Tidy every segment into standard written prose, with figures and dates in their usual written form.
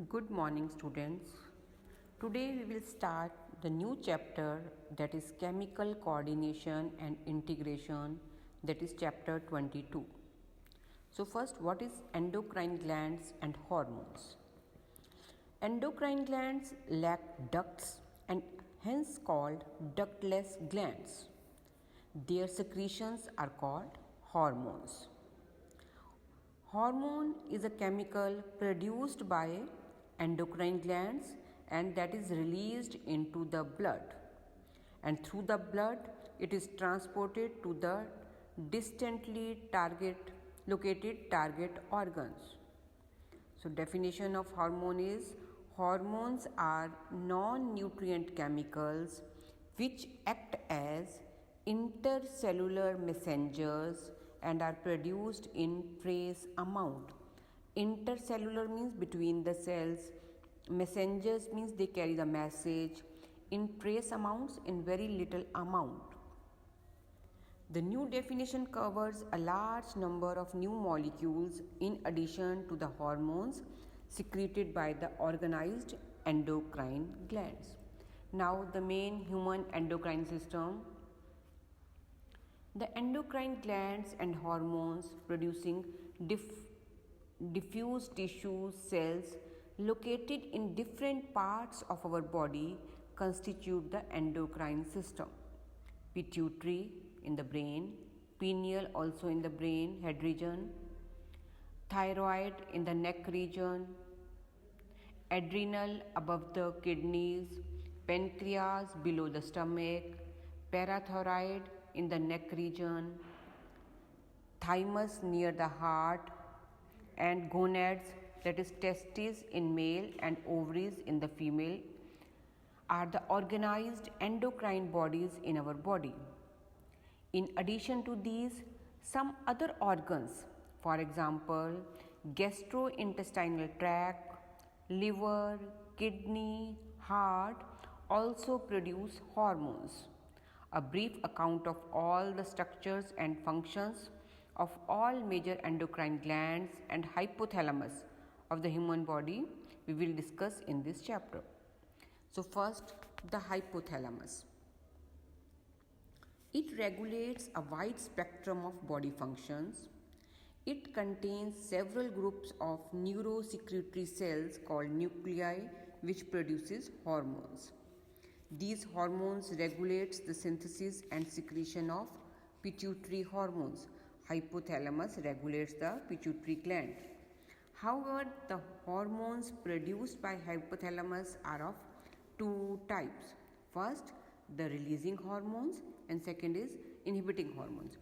Good morning, students. Today we will start the new chapter, that is chemical coordination and integration, that is chapter 22. So first, what is endocrine glands and hormones? Endocrine glands lack ducts and hence called ductless glands. Their secretions are called hormones. Hormone is a chemical produced by endocrine glands and that is released into the blood, and through the blood it is transported to the distantly located target organs. So definition of hormone is: hormones are non-nutrient chemicals which act as intercellular messengers and are produced in trace amount. Intercellular means between the cells. Messengers means they carry the message in trace amounts, in very little amount. The new definition covers a large number of new molecules in addition to the hormones secreted by the organized endocrine glands. Now the main human endocrine system. The endocrine glands and hormones producing diffuse tissue cells located in different parts of our body constitute the endocrine system. Pituitary in the brain, pineal also in the brain head region, thyroid in the neck region, adrenal above the kidneys, pancreas below the stomach, parathyroid in the neck region, thymus near the heart, and gonads, that is testes in male and ovaries in the female, are the organized endocrine bodies in our body. In addition to these, some other organs, for example, gastrointestinal tract, liver, kidney, heart, also produce hormones. A brief account of all the structures and functions of all major endocrine glands and hypothalamus of the human body we will discuss in this chapter. So first, the hypothalamus. It regulates a wide spectrum of body functions. It contains several groups of neurosecretory cells called nuclei which produces hormones. These hormones regulates the synthesis and secretion of pituitary hormones. Hypothalamus regulates the pituitary gland. However, the hormones produced by hypothalamus are of two types. First, the releasing hormones, and second is inhibiting hormones.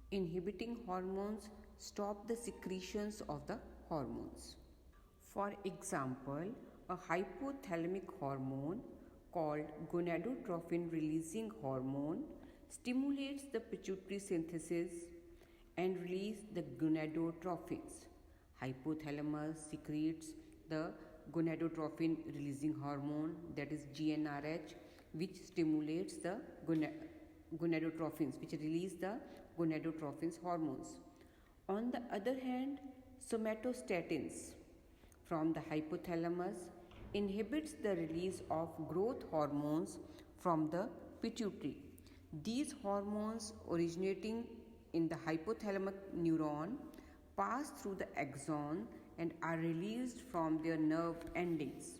Inhibiting hormones stop the secretions of the hormones. For example, a hypothalamic hormone called gonadotrophin releasing hormone stimulates the pituitary synthesis and release the gonadotrophins. Hypothalamus secretes the gonadotrophin releasing hormone, that is GnRH, which stimulates the gonadotrophins, which release the gonadotrophins hormones. On the other hand, somatostatins from the hypothalamus inhibits the release of growth hormones from the pituitary. These hormones originating in the hypothalamic neuron pass through the axon and are released from their nerve endings.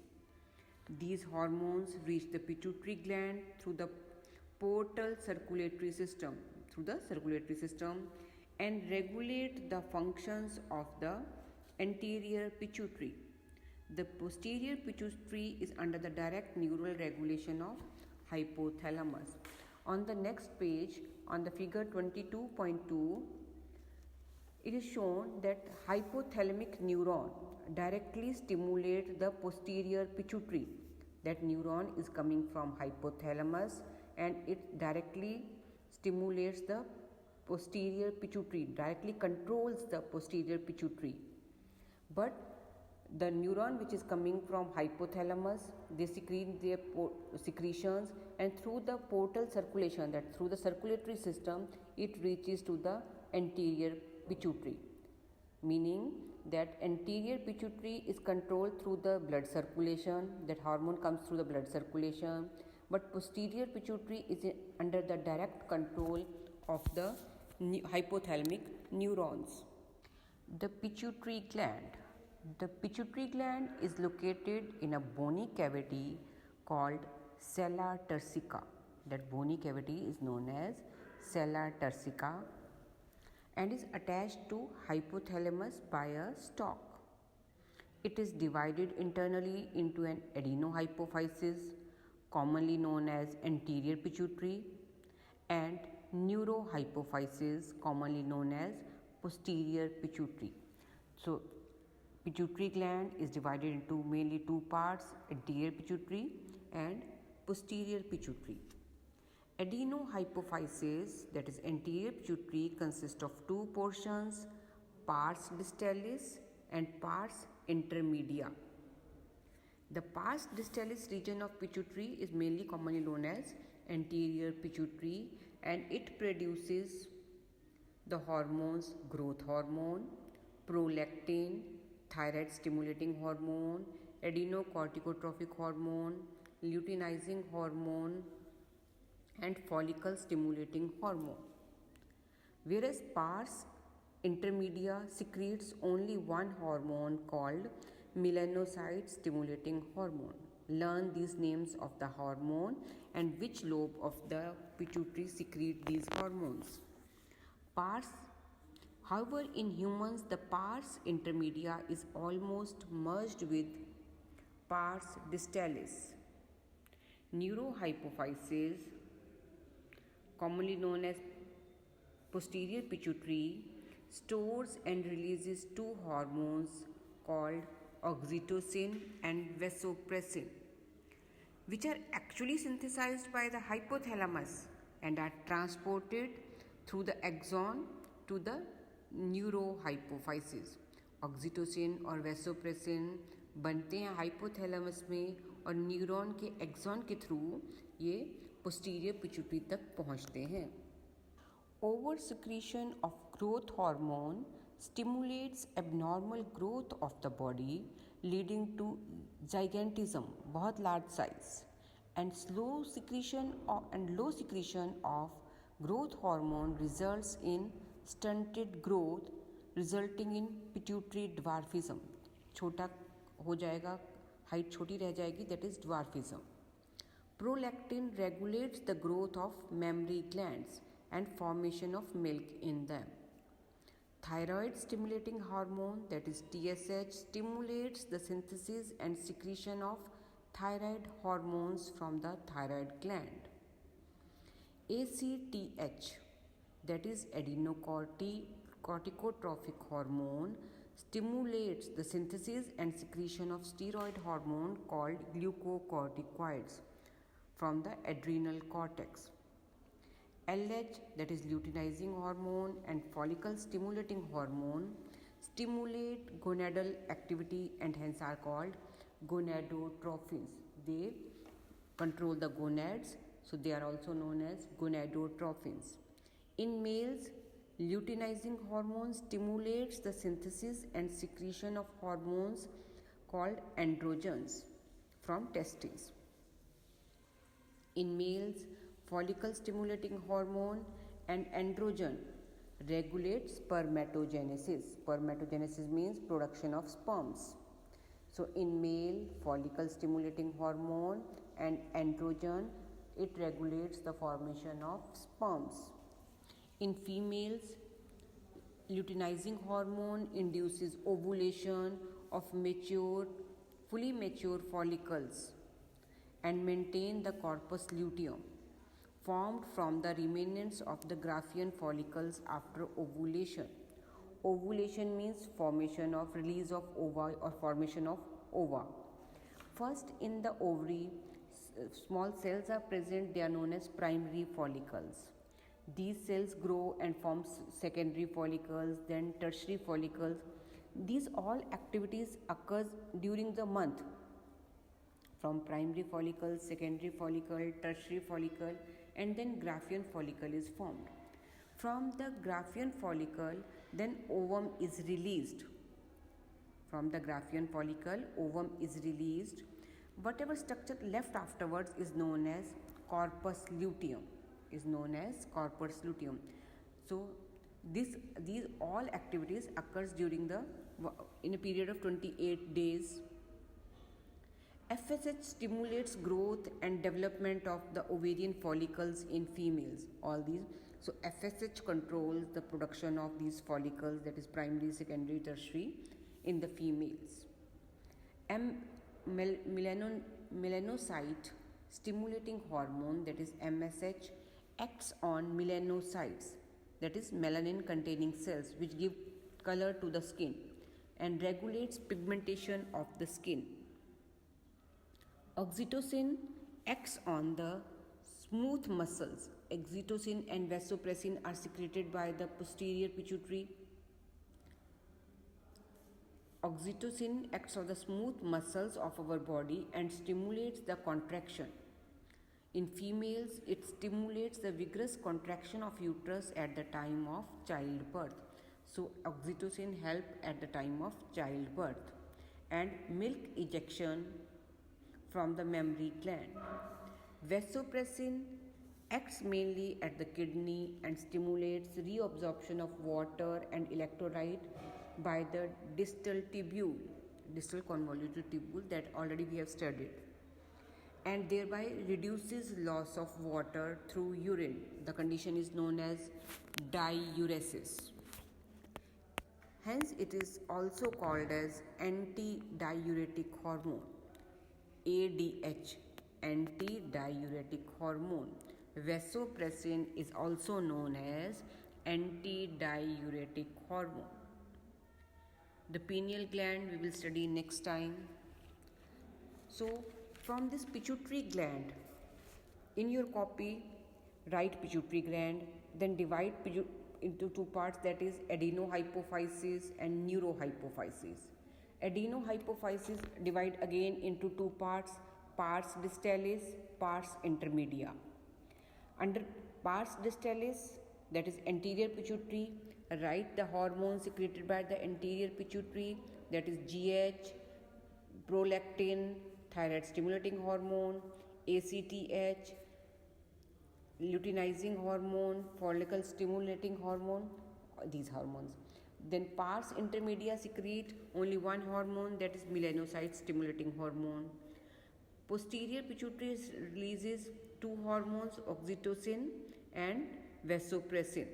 These hormones reach the pituitary gland through the portal circulatory system, and regulate the functions of the anterior pituitary. The posterior pituitary is under the direct neural regulation of hypothalamus. On the next page, on the figure 22.2, it is shown that hypothalamic neuron directly stimulates the posterior pituitary. That neuron is coming from hypothalamus and it directly stimulates the posterior pituitary, directly controls the posterior pituitary. But the neuron which is coming from hypothalamus, they secrete their secretions, and through the portal circulation, that through the circulatory system, it reaches to the anterior pituitary. Meaning that anterior pituitary is controlled through the blood circulation, that hormone comes through the blood circulation, but posterior pituitary is under the direct control of the hypothalamic neurons. The pituitary gland. The pituitary gland is located in a bony cavity called sella turcica. That bony cavity is known as sella turcica and is attached to hypothalamus by a stalk. It is divided internally into an adenohypophysis, commonly known as anterior pituitary, and neurohypophysis, commonly known as posterior pituitary. So, pituitary gland is divided into mainly two parts, anterior pituitary and posterior pituitary. Adenohypophysis, that is anterior pituitary, consists of two portions, pars distalis and pars intermedia. The pars distalis region of pituitary is mainly commonly known as anterior pituitary, and it produces the hormones growth hormone, prolactin, thyroid stimulating hormone, adenocorticotrophic hormone, luteinizing hormone, and follicle stimulating hormone. Whereas pars intermedia secretes only one hormone called melanocyte stimulating hormone. Learn these names of the hormone and which lobe of the pituitary secrete these hormones. Pars. However, in humans, the pars intermedia is almost merged with pars distalis. Neurohypophysis, commonly known as posterior pituitary, stores and releases two hormones called oxytocin and vasopressin, which are actually synthesized by the hypothalamus and are transported through the axon to the neurohypophysis. Oxytocin और vasopressin बनते हैं hypothalamus में और neuron के axon के through ये posterior pituitary तक पहुंचते हैं. Over secretion of growth hormone stimulates abnormal growth of the body leading to gigantism, बहुत large size, and low secretion of growth hormone results in stunted growth resulting in pituitary dwarfism. छोटा हो जाएगा, height छोटी रह जाएगी, that is dwarfism. Prolactin regulates the growth of mammary glands and formation of milk in them. Thyroid stimulating hormone, that is TSH, stimulates the synthesis and secretion of thyroid hormones from the thyroid gland. ACTH, that is adenocorticotrophic hormone, stimulates the synthesis and secretion of steroid hormone called glucocorticoids from the adrenal cortex. LH, that is luteinizing hormone, and follicle stimulating hormone stimulate gonadal activity and hence are called gonadotrophins. They control the gonads, so they are also known as gonadotrophins. In males, luteinizing hormone stimulates the synthesis and secretion of hormones called androgens from testes. In males, follicle stimulating hormone and androgen regulate spermatogenesis. Spermatogenesis means production of sperms. So in male, follicle stimulating hormone and androgen, it regulates the formation of sperms. In females, luteinizing hormone induces ovulation of fully mature follicles and maintain the corpus luteum formed from the remnants of the Graafian follicles after ovulation. Ovulation means formation of release of ova or formation of ova. First, in the ovary, small cells are present. They are known as primary follicles. These cells grow and form secondary follicles, then tertiary follicles. These all activities occurs during the month. From primary follicle, secondary follicle, tertiary follicle, and then Graafian follicle is formed. From the Graafian follicle, then ovum is released From the Graafian follicle, ovum is released. Whatever structure left afterwards is known as corpus luteum. So these all activities occurs during in a period of 28 days. FSH stimulates growth and development of the ovarian follicles in females. So FSH controls the production of these follicles, that is primary, secondary, tertiary, in the females. Melanocyte stimulating hormone, that is MSH, acts on melanocytes, that is melanin containing cells, which give color to the skin and regulates pigmentation of the skin. Oxytocin acts on the smooth muscles. Oxytocin and vasopressin are secreted by the posterior pituitary. Oxytocin acts on the smooth muscles of our body and stimulates the contraction. In females, it stimulates the vigorous contraction of uterus at the time of childbirth. So, oxytocin helps at the time of childbirth. And milk ejection from the mammary gland. Vasopressin acts mainly at the kidney and stimulates reabsorption of water and electrolyte by the distal convoluted tubule that already we have studied, and thereby reduces loss of water through urine. The condition is known as diuresis. Hence, it is also called as antidiuretic hormone, ADH, antidiuretic hormone. Vasopressin is also known as antidiuretic hormone. The pineal gland we will study next time. So, from this pituitary gland, in your copy, write pituitary gland, then divide into two parts, that is adenohypophysis and neurohypophysis. Adenohypophysis divide again into two parts, pars distalis, pars intermedia. Under pars distalis, that is anterior pituitary, write the hormones secreted by the anterior pituitary, that is GH, prolactin, thyroid stimulating hormone, ACTH, luteinizing hormone, follicle stimulating hormone, these hormones. Then pars intermedia secrete only one hormone, that is melanocyte stimulating hormone. Posterior pituitary releases two hormones, oxytocin and vasopressin.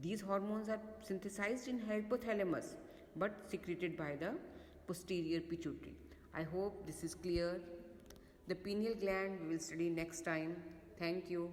These hormones are synthesized in hypothalamus but secreted by the posterior pituitary. I hope this is clear. The pineal gland we will study next time. Thank you.